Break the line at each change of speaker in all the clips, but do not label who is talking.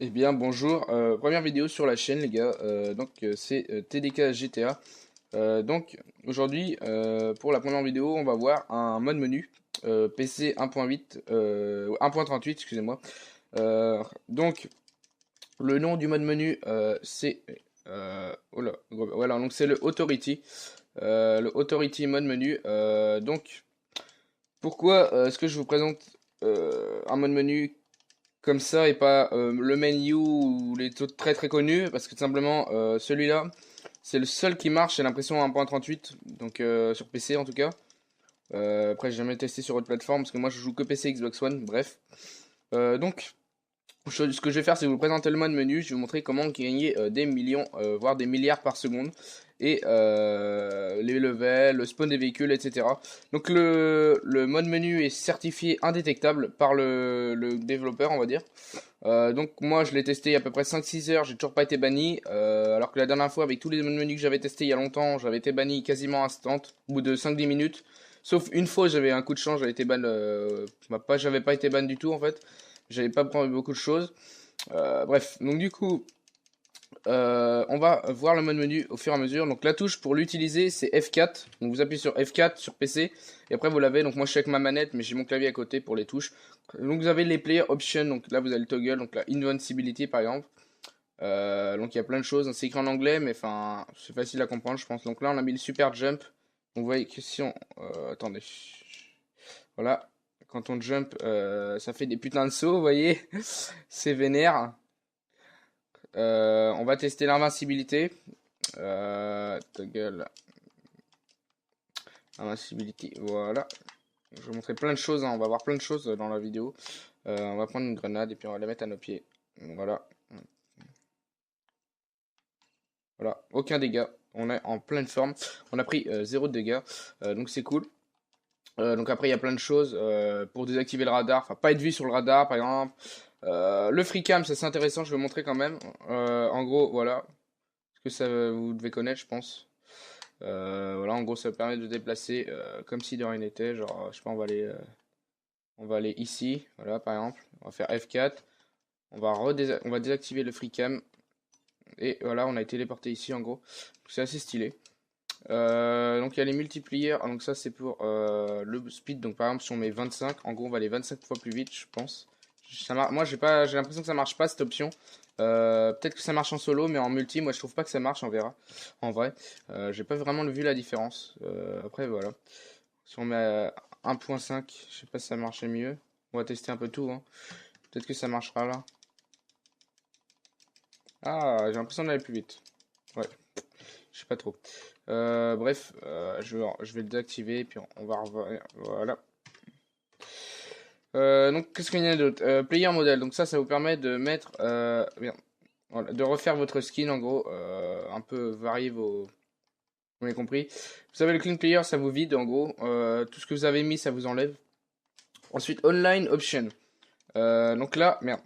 Eh bien bonjour, première vidéo sur la chaîne les gars, c'est TDK GTA. Aujourd'hui pour la première vidéo on va voir un mode menu PC 1.8, 1.38 excusez-moi. Donc le nom du mode menu c'est oh là, voilà, donc c'est le Authority mode menu. Donc pourquoi est-ce que je vous présente un mode menu comme ça et pas le menu ou les autres très très connus parce que tout simplement celui-là c'est le seul qui marche, j'ai l'impression à 1.38 donc sur PC en tout cas. Après j'ai jamais testé sur autre plateforme parce que moi je joue que PC Xbox One, bref. Donc ce que je vais faire, c'est vous présenter le mode menu. Je vais vous montrer comment gagner des millions, voire des milliards par seconde. Et les levels, le spawn des véhicules, etc. Donc le mode menu est certifié indétectable par le développeur, on va dire. Donc moi je l'ai testé il y a à peu près 5-6 heures, j'ai toujours pas été banni. Alors que la dernière fois, avec tous les modes menus que j'avais testé il y a longtemps, j'avais été banni quasiment instant, au bout de 5-10 minutes. Sauf une fois, j'avais un coup de chance, j'avais été ban, j'avais pas été ban du tout en fait. J'avais pas pris beaucoup de choses. Bref, donc du coup, on va voir le mode menu au fur et à mesure. Donc la touche pour l'utiliser, c'est F4. Donc vous appuyez sur F4 sur PC et après vous l'avez. Donc moi je suis avec ma manette, mais j'ai mon clavier à côté pour les touches. Donc vous avez les player options. Donc là vous avez le toggle, donc la invincibility par exemple. Donc il y a plein de choses. C'est écrit en anglais, mais enfin c'est facile à comprendre, je pense. Donc là on a mis le super jump. Donc vous voyez que si on, attendez, voilà, quand on jump, ça fait des putains de sauts, vous voyez, c'est vénère. On va tester l'invincibilité. Toggle invincibility, voilà. Je vais vous montrer plein de choses, hein. On va voir plein de choses dans la vidéo. On va prendre une grenade et puis on va la mettre à nos pieds. Voilà. Voilà, aucun dégât. On est en pleine forme. On a pris 0 de dégâts. Donc c'est cool. Donc après il y a plein de choses pour désactiver le radar. Enfin pas être vu sur le radar par exemple. Le free cam ça c'est intéressant. Je vais vous montrer quand même. En gros voilà. Ce que ça vous devez connaître je pense. Voilà, en gros, ça permet de déplacer comme si de rien n'était. Genre, je sais pas, on va aller ici, voilà, par exemple. On va faire F4. On va désactiver le free cam. Et voilà, on a été téléporté ici, en gros. C'est assez stylé. Donc, il y a les multipliers. Donc, ça, c'est pour le speed. Donc, par exemple, si on met 25, en gros, on va aller 25 fois plus vite, je pense. Moi, j'ai l'impression que ça marche pas cette option. Peut-être que ça marche en solo, mais en multi, moi je trouve pas que ça marche, on verra. En vrai, j'ai pas vraiment vu la différence. Après, voilà. Si on met à 1.5, je sais pas si ça marchait mieux. On va tester un peu tout, hein. Peut-être que ça marchera là. Ah, j'ai l'impression d'aller plus vite. Ouais, je sais pas trop. Bref, je vais le désactiver, puis on va revoir. Voilà. Donc, qu'est-ce qu'il y a d'autre? Player model. Donc ça vous permet de mettre, bien, voilà, de refaire votre skin en gros, un peu varier vos. Vous avez compris. Vous avez le clean player, ça vous vide en gros. Tout ce que vous avez mis, ça vous enlève. Ensuite, online option. Donc là, merde.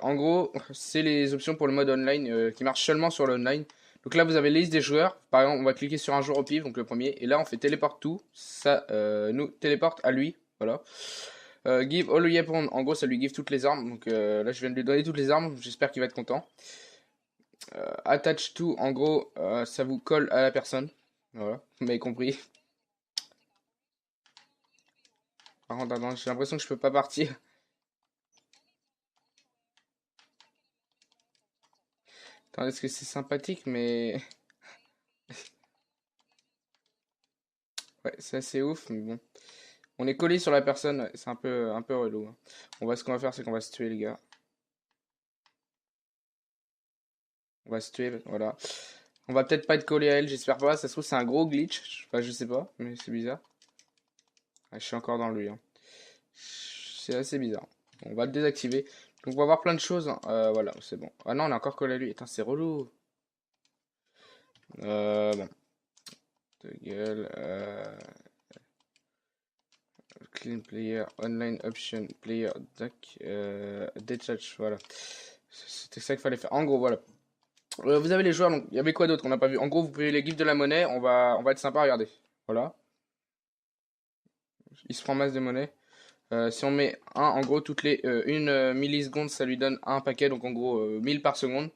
En gros, c'est les options pour le mode online qui marchent seulement sur l'online. Donc là, vous avez la liste des joueurs. Par exemple, on va cliquer sur un joueur au pif, donc le premier. Et là, on fait téléporte tout. Ça nous téléporte à lui. Voilà. Give all weapons, en gros ça lui give toutes les armes. Donc là je viens de lui donner toutes les armes, j'espère qu'il va être content. Attach to, en gros ça vous colle à la personne. Voilà, vous m'avez compris. Par contre, attends, j'ai l'impression que je peux pas partir. Attends, est-ce que c'est sympathique, mais. Ouais, c'est assez ouf, mais bon. On est collé sur la personne, ouais, c'est un peu relou, hein. Ce qu'on va faire, c'est qu'on va se tuer, les gars. On va se tuer, voilà. On va peut-être pas être collé à elle, j'espère pas. Ça se trouve, c'est un gros glitch. Enfin, je sais pas, mais c'est bizarre. Ouais, je suis encore dans lui, hein. C'est assez bizarre. On va le désactiver. Donc on va voir plein de choses, hein. Voilà, c'est bon. Ah non, on est encore collé à lui. Attends, c'est relou. Bon. Ta gueule. Clean player, online option, player, duck, detach, voilà. C'était ça qu'il fallait faire. En gros, voilà. Vous avez les joueurs, donc il y avait quoi d'autre qu'on n'a pas vu? En gros, vous pouvez les gifs de la monnaie. On va être sympa, regardez. Voilà. Il se prend masse de monnaie. Si on met un, en gros, toutes les 1 milliseconde, ça lui donne un paquet, donc en gros 1000 par seconde.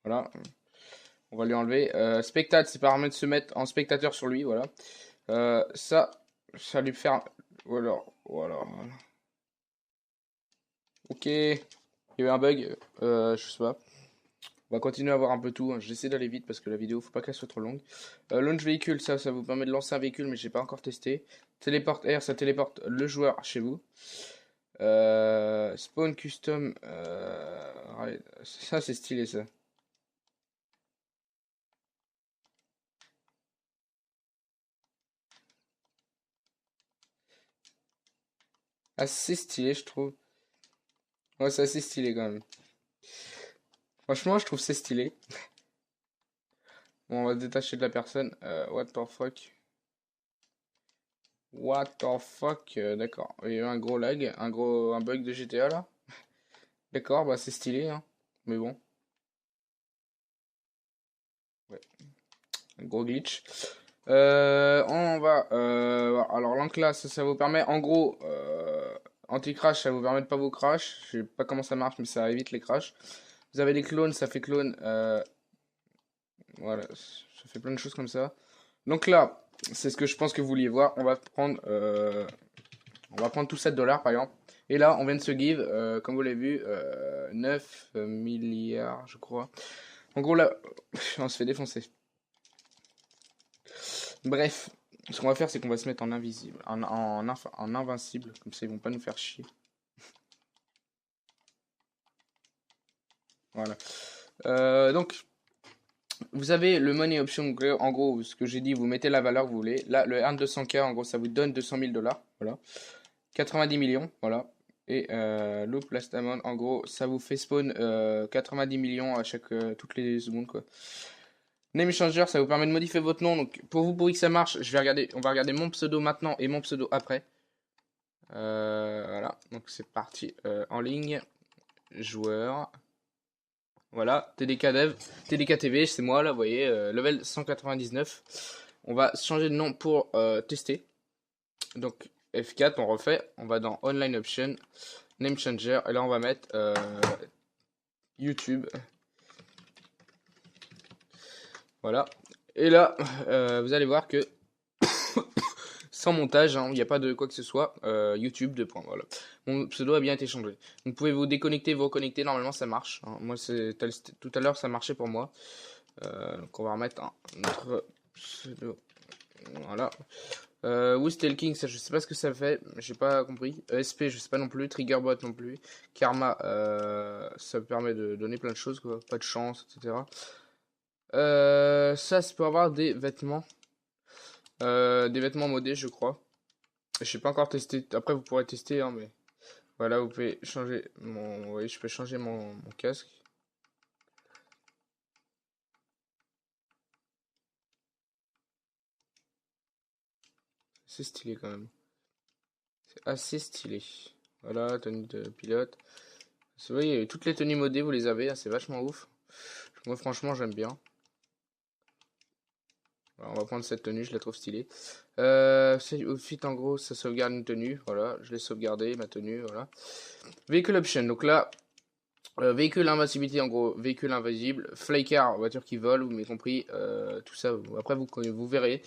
Voilà, on va lui enlever. Spectate, c'est permet de se mettre en spectateur sur lui, voilà. Ça lui fait... Voilà, voilà. Ok, il y a eu un bug, je sais pas. On va continuer à voir un peu tout, hein. J'essaie d'aller vite parce que la vidéo, faut pas qu'elle soit trop longue. Launch véhicule, ça vous permet de lancer un véhicule, mais j'ai pas encore testé. Téléporte air, ça téléporte le joueur chez vous. Spawn custom, ouais, ça c'est stylé ça. Assez stylé, je trouve. Ouais, c'est assez stylé quand même. Franchement, je trouve c'est stylé. Bon, on va se détacher de la personne. What the fuck? What the fuck? D'accord. Il y a eu un gros lag, un bug de GTA là. D'accord, bah c'est stylé, hein. Mais bon, ouais, un gros glitch. On va. Alors l'enclasse, ça vous permet, en gros, anti-crash, ça vous permet de pas vous crash. Je sais pas comment ça marche, mais ça évite les crashs. Vous avez des clones, ça fait clone. Voilà, ça fait plein de choses comme ça. Donc là, c'est ce que je pense que vous vouliez voir. On va prendre tout 7 dollars par exemple. Et là, on vient de se give, comme vous l'avez vu, 9 milliards, je crois. En gros, là, on se fait défoncer. Bref, ce qu'on va faire, c'est qu'on va se mettre en invisible, en invincible. Comme ça, ils vont pas nous faire chier. Voilà. Donc, vous avez le money option. En gros, ce que j'ai dit, vous mettez la valeur que vous voulez. Là, le earn 200K, en gros, ça vous donne 200 000 dollars. Voilà. 90 millions, voilà. Et Loop Last Amount, en gros, ça vous fait spawn 90 millions à toutes les secondes, quoi. Name Changer, ça vous permet de modifier votre nom. Donc, pour que ça marche, on va regarder mon pseudo maintenant et mon pseudo après. Voilà, donc c'est parti. En ligne, joueur. Voilà, TDK Dev, TDK TV, c'est moi là, vous voyez, level 199. On va changer de nom pour tester. Donc F4, on refait, on va dans Online Option, Name Changer, et là on va mettre YouTube. Voilà. Et là, vous allez voir que sans montage, hein, il n'y a pas de quoi que ce soit. YouTube, 2 points, voilà. Mon pseudo a bien été changé. Donc, vous pouvez vous déconnecter, vous reconnecter, normalement ça marche, hein. Moi, tout à l'heure, ça marchait pour moi. Donc, on va remettre notre pseudo. Voilà. Stalking, ça je sais pas ce que ça fait, j'ai pas compris. ESP, je sais pas non plus. Triggerbot non plus. Karma, ça permet de donner plein de choses, quoi. Pas de chance, etc. Ça peut avoir des vêtements. Des vêtements modés, je crois. Je sais pas encore testé. Après, vous pourrez tester, hein, mais voilà, vous pouvez changer mon. Oui, je peux changer mon casque. C'est stylé quand même. C'est assez stylé. Voilà, tenue de pilote. Vous voyez, toutes les tenues modées, vous les avez, hein, c'est vachement ouf. Moi, franchement, j'aime bien. Alors, on va prendre cette tenue, je la trouve stylée. Outfit, en gros, ça sauvegarde une tenue. Voilà, je l'ai sauvegardé, ma tenue, voilà. Vehicle option, donc là, véhicule invincibilité, en gros, véhicule invisible. Flycar, voiture qui vole, vous m'avez compris. Tout ça, après, vous verrez.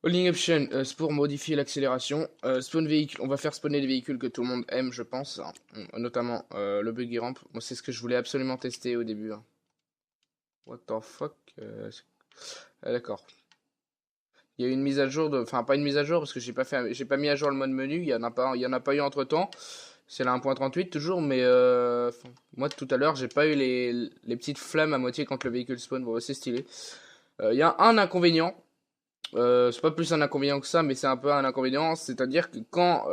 Holding option, c'est pour modifier l'accélération. Spawn véhicule, on va faire spawner des véhicules que tout le monde aime, je pense. Hein. Notamment le buggy ramp. Moi, c'est ce que je voulais absolument tester au début. Hein. What the fuck d'accord. Il y a eu une mise à jour enfin pas une mise à jour parce que j'ai pas mis à jour le mode menu. Il y en a pas eu entre temps. C'est la 1.38 toujours, mais moi tout à l'heure j'ai pas eu les petites flammes à moitié quand le véhicule spawn. Bon, c'est stylé. Il y a un inconvénient. C'est pas plus un inconvénient que ça, mais c'est un peu un inconvénient. C'est-à-dire que quand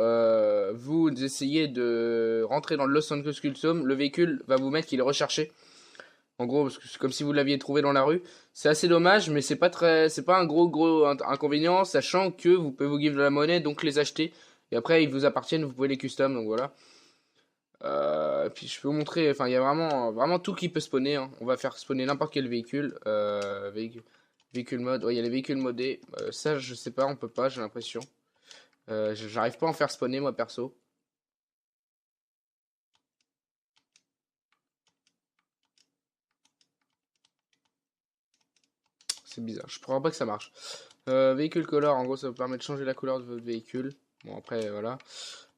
vous essayez de rentrer dans le Lost Uncle's Custom, le véhicule va vous mettre qu'il est recherché. En gros, parce que c'est comme si vous l'aviez trouvé dans la rue. C'est assez dommage, mais c'est pas un gros inconvénient, sachant que vous pouvez vous give de la monnaie, donc les acheter. Et après, ils vous appartiennent, vous pouvez les custom, donc voilà. Puis je peux vous montrer, enfin, il y a vraiment tout qui peut spawner. Hein. On va faire spawner n'importe quel véhicule. Véhicule mode, ouais, il y a les véhicules modés. Ça, je sais pas, on peut pas, j'ai l'impression. J'arrive pas à en faire spawner moi perso. C'est bizarre, je comprends pas que ça marche. Véhicule color, en gros ça vous permet de changer la couleur de votre véhicule. Bon après voilà.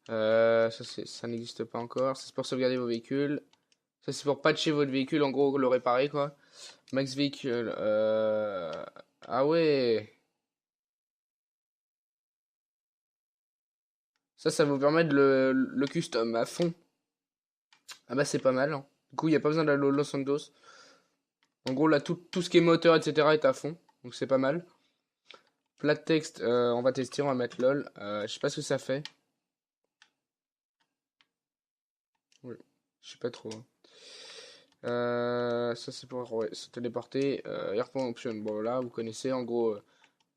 Ça n'existe pas encore. C'est pour sauvegarder vos véhicules. Ça c'est pour patcher votre véhicule, en gros le réparer quoi. Max véhicule. Ah ouais. Ça vous permet de le custom à fond. Ah bah c'est pas mal, hein. Du coup il n'y a pas besoin de la Los Santos. En gros là tout ce qui est moteur etc est à fond. Donc c'est pas mal. Plat de texte, on va tester, on va mettre LOL. Je sais pas ce que ça fait. Oui, je sais pas trop, hein. Ça c'est pour ouais, se téléporter. Airpoint option, bon là vous connaissez en gros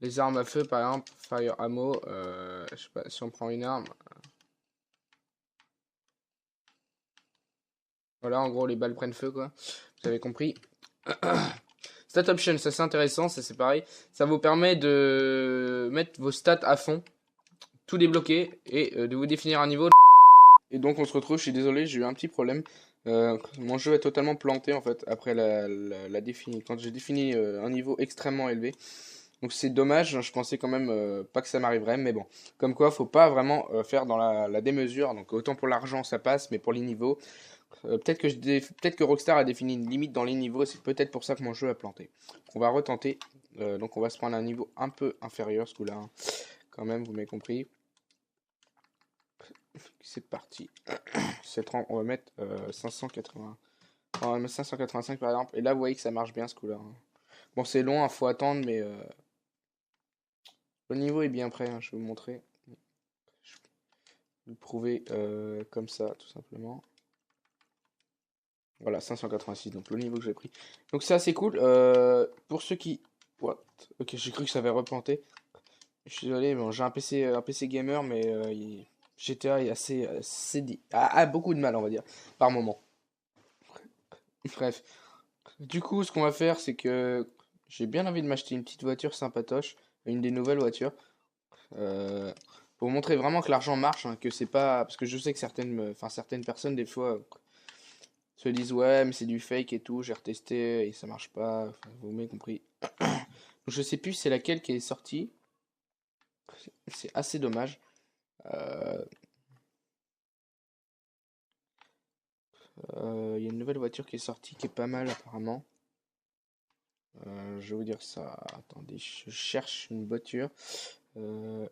les armes à feu par exemple, fire ammo. Je sais pas si on prend une arme. Voilà en gros les balles prennent feu quoi. Vous avez compris. Stat option, ça c'est intéressant, ça c'est pareil. Ça vous permet de mettre vos stats à fond, tout débloquer et de vous définir un niveau. Et donc on se retrouve, je suis désolé, j'ai eu un petit problème. Mon jeu est totalement planté en fait après quand j'ai défini un niveau extrêmement élevé. Donc c'est dommage, je pensais quand même pas que ça m'arriverait, mais bon. Comme quoi, faut pas vraiment faire dans la démesure. Donc autant pour l'argent ça passe, mais pour les niveaux, peut-être que Rockstar a défini une limite dans les niveaux, c'est peut-être pour ça que mon jeu a planté. On va retenter. Donc on va se prendre un niveau un peu inférieur ce coup-là, hein. Quand même, vous m'avez compris. C'est parti. Cette rampe, on va mettre 580. On va mettre 585 par exemple. Et là, vous voyez que ça marche bien ce coup-là, hein. Bon, c'est long, il faut attendre, mais le niveau est bien prêt, hein, je vais vous montrer. Je vais vous le prouver comme ça, tout simplement. Voilà, 586, donc le niveau que j'ai pris. Donc c'est assez cool. Pour ceux qui... What? Ok, j'ai cru que ça avait replanté. Je suis désolé, bon, j'ai un PC gamer, mais GTA est a beaucoup de mal, on va dire, par moment. Bref. Du coup, ce qu'on va faire, c'est que j'ai bien envie de m'acheter une petite voiture sympatoche, une des nouvelles voitures, euh, pour montrer vraiment que l'argent marche, hein, que c'est pas... Parce que je sais que certaines personnes, des fois, se disent, ouais, mais c'est du fake et tout, j'ai retesté et ça marche pas, enfin, vous m'avez compris. Je sais plus c'est laquelle qui est sortie, c'est assez dommage. Euh, Il y a une nouvelle voiture qui est sortie qui est pas mal apparemment. Je vais vous dire ça. Attendez, je cherche une voiture. Euh,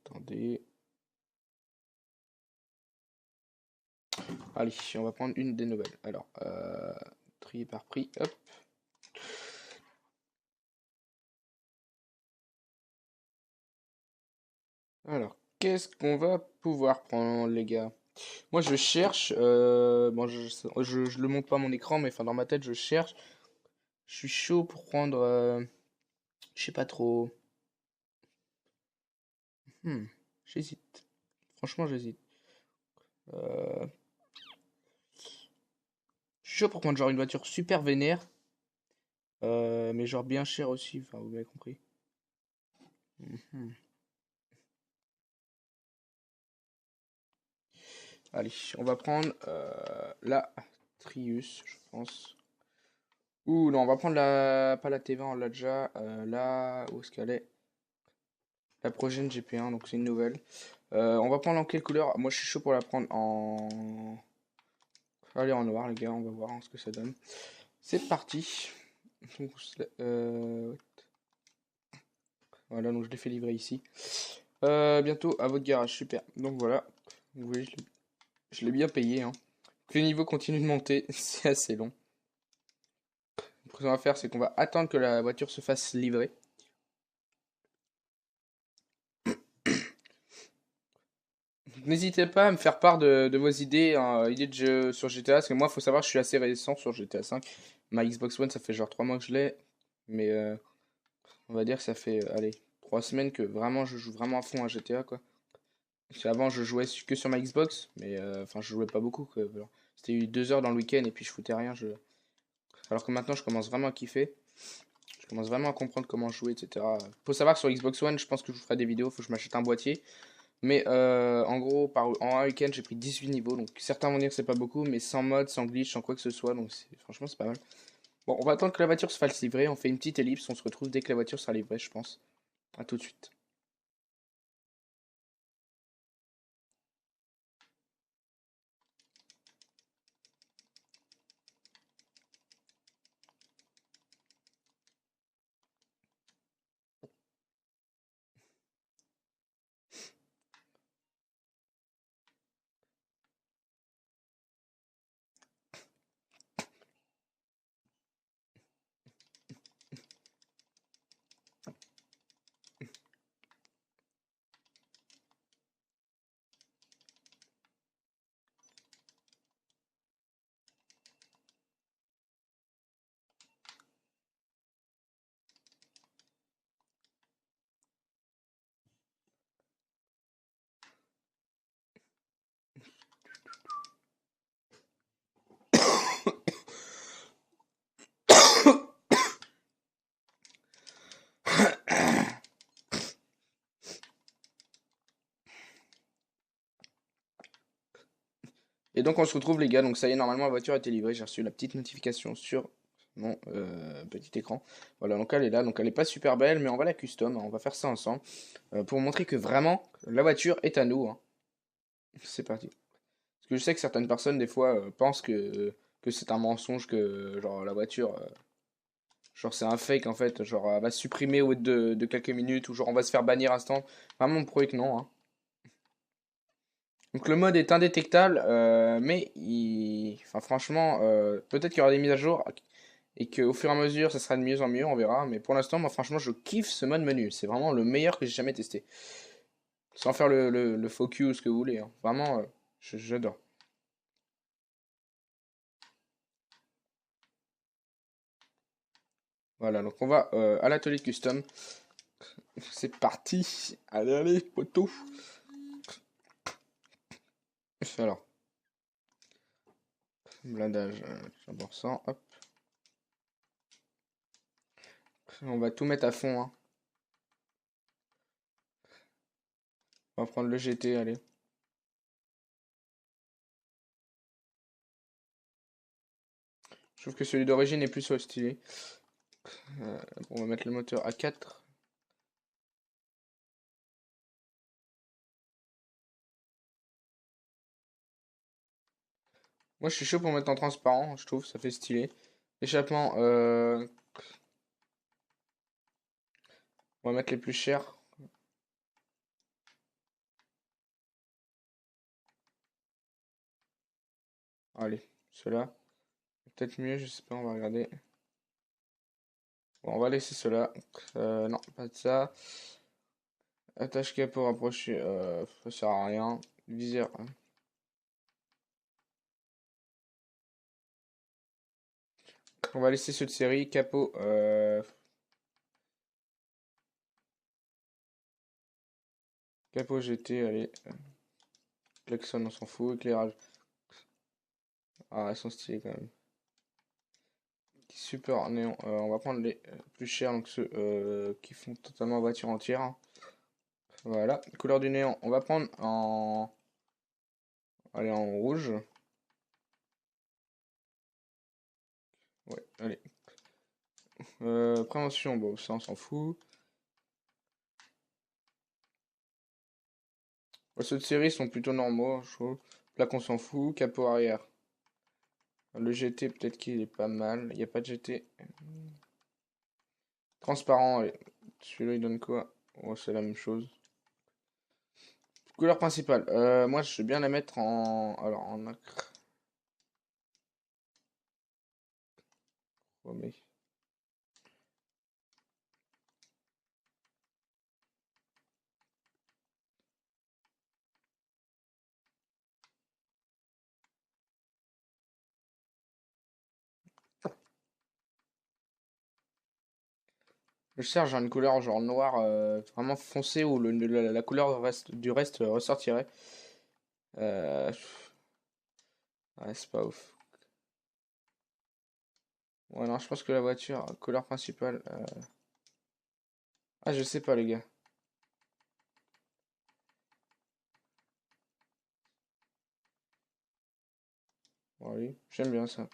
Attendez. Allez, on va prendre une des nouvelles. Alors, trier par prix. Hop. Alors, qu'est-ce qu'on va pouvoir prendre, les gars? Moi, je cherche. Bon, je le montre pas à mon écran, mais enfin, dans ma tête, je cherche. Je suis chaud pour prendre. Je sais pas trop. Hmm, j'hésite. Franchement, j'hésite. Euh, je suis chaud pour prendre genre une voiture super vénère. Mais genre bien cher aussi. Enfin, vous m'avez compris. Mhm. Allez, on va prendre la Trius, je pense. Ouh, non, on va prendre pas la T20, on l'a déjà. Là, où est-ce qu'elle est? La prochaine GP1, donc c'est une nouvelle. On va prendre en quelle couleur? Moi, je suis chaud pour la prendre en... Allez, en noir, les gars, on va voir, hein, ce que ça donne. C'est parti. Donc, voilà, donc je l'ai fait livrer ici. Bientôt à votre garage, super. Donc voilà, vous voyez, je l'ai bien payé, hein. Le niveau continue de monter, c'est assez long. Ce qu'on va faire, c'est qu'on va attendre que la voiture se fasse livrer. N'hésitez pas à me faire part de vos idées, hein, idées de jeu sur GTA, parce que moi, il faut savoir, je suis assez récent sur GTA 5. Ma Xbox One, ça fait genre 3 mois que je l'ai, mais on va dire que ça fait, allez, 3 semaines que vraiment je joue vraiment à fond à GTA, quoi. Parce qu'avant, je jouais que sur ma Xbox, mais enfin, je jouais pas beaucoup, quoi. C'était eu 2 heures dans le week-end et puis je foutais rien. Alors que maintenant, je commence vraiment à kiffer. Je commence vraiment à comprendre comment jouer, etc. Faut savoir que sur Xbox One, je pense que je vous ferai des vidéos, faut que je m'achète un boîtier. Mais en gros, en un week-end, j'ai pris 18 niveaux. Donc certains vont dire que c'est pas beaucoup, mais sans mode, sans glitch, sans quoi que ce soit. Donc franchement, c'est pas mal. Bon, on va attendre que la voiture se fasse livrer. On fait une petite ellipse. On se retrouve dès que la voiture sera livrée, je pense. À tout de suite. Et donc on se retrouve les gars, donc ça y est, normalement la voiture a été livrée, j'ai reçu la petite notification sur mon petit écran. Voilà, donc elle est là, donc elle est pas super belle, mais on va la custom, hein, on va faire ça ensemble, pour montrer que vraiment la voiture est à nous, hein. C'est parti. Parce que je sais que certaines personnes des fois pensent que c'est un mensonge, que genre la voiture, genre c'est un fake en fait, genre elle va se supprimer au bout de quelques minutes, ou genre on va se faire bannir instant. Vraiment prouver que non, hein. Donc le mode est indétectable, mais enfin, franchement, peut-être qu'il y aura des mises à jour et qu'au fur et à mesure, ça sera de mieux en mieux, on verra. Mais pour l'instant, moi franchement, je kiffe ce mode menu. C'est vraiment le meilleur que j'ai jamais testé. Sans faire le focus, ce que vous voulez, hein. Vraiment, j'adore. Voilà, donc on va à l'atelier custom. C'est parti. Allez, allez, poteau. Alors, blindage 100%, hop. On va tout mettre à fond, hein. On va prendre le GT, allez. Je trouve que celui d'origine est plus stylé. On va mettre le moteur à 4. Moi je suis chaud pour mettre en transparent, je trouve, ça fait stylé. Échappement, on va mettre les plus chers. Allez, ceux-là. Peut-être mieux, je sais pas, on va regarder. Bon, on va laisser ceux-là. Non, pas de ça. Attache capot rapproché, ça sert à rien. Visière, hein. On va laisser ceux de série. Capot, capot GT, allez. Klaxon, on s'en fout. Éclairage. Ah, elles sont stylées quand même. Super néon. On va prendre les plus chers, donc ceux qui font totalement voiture entière, hein. Voilà. Couleur du néon, on va prendre en. Allez, en rouge. Ouais, allez. Prévention, bon, ça on s'en fout. Bon, ceux de série sont plutôt normaux, je trouve. Plaque, on s'en fout. Capot arrière. Le GT, peut-être qu'il est pas mal. Il n'y a pas de GT. Transparent, allez. Celui-là, il donne quoi? Oh, c'est la même chose. Couleur principale. Moi, je vais bien la mettre en. Alors, en acre. Oh, mais... Je cherche genre une couleur genre noir vraiment foncé où la couleur du reste ressortirait. Euh, Ouais, c'est pas ouf. Ouais, non, je pense que la voiture, couleur principale. Ah, je sais pas, les gars. Bon, oui, j'aime bien ça.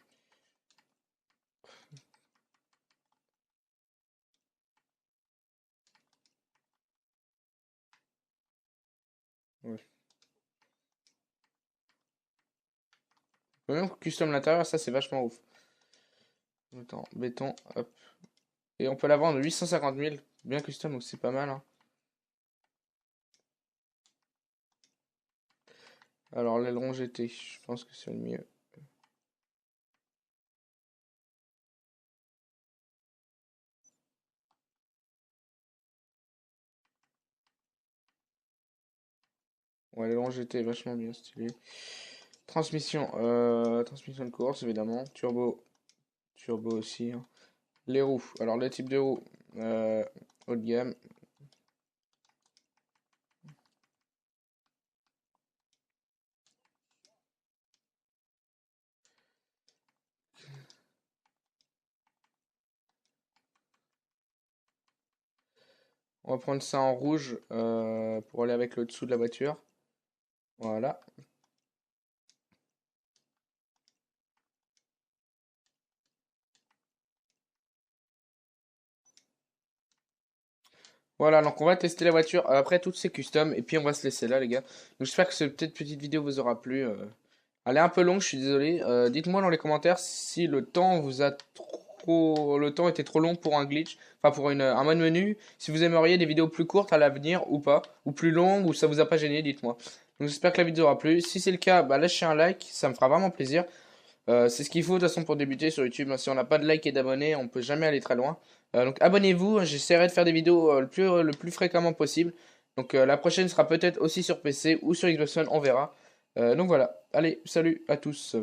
Ouais. Même custom l'intérieur, ça c'est vachement ouf. Attends, béton, hop. Et on peut la vendre 850 000. Bien custom, donc c'est pas mal, hein. Alors, l'aileron GT, je pense que c'est le mieux. Ouais, l'aileron GT est vachement bien stylé. Transmission de course, évidemment. Turbo aussi, hein. Les roues, alors les types de roues, haut de gamme. On va prendre ça en rouge pour aller avec le dessous de la voiture. Voilà. Voilà, donc on va tester la voiture. Après, toutes ces custom. Et puis on va se laisser là, les gars. Donc j'espère que cette petite vidéo vous aura plu. Elle est un peu longue, je suis désolé. Dites-moi dans les commentaires si le temps vous a trop... Le temps était trop long pour un glitch. Enfin, pour un mode menu. Si vous aimeriez des vidéos plus courtes à l'avenir ou pas. Ou plus longues, ou ça vous a pas gêné, dites-moi. Donc j'espère que la vidéo aura plu. Si c'est le cas, bah, lâchez un like. Ça me fera vraiment plaisir. C'est ce qu'il faut de toute façon pour débuter sur YouTube. Si on n'a pas de like et d'abonnés, on peut jamais aller très loin. Donc abonnez-vous, j'essaierai de faire des vidéos le plus fréquemment possible. Donc la prochaine sera peut-être aussi sur PC ou sur Xbox One, on verra. Donc voilà, allez, salut à tous.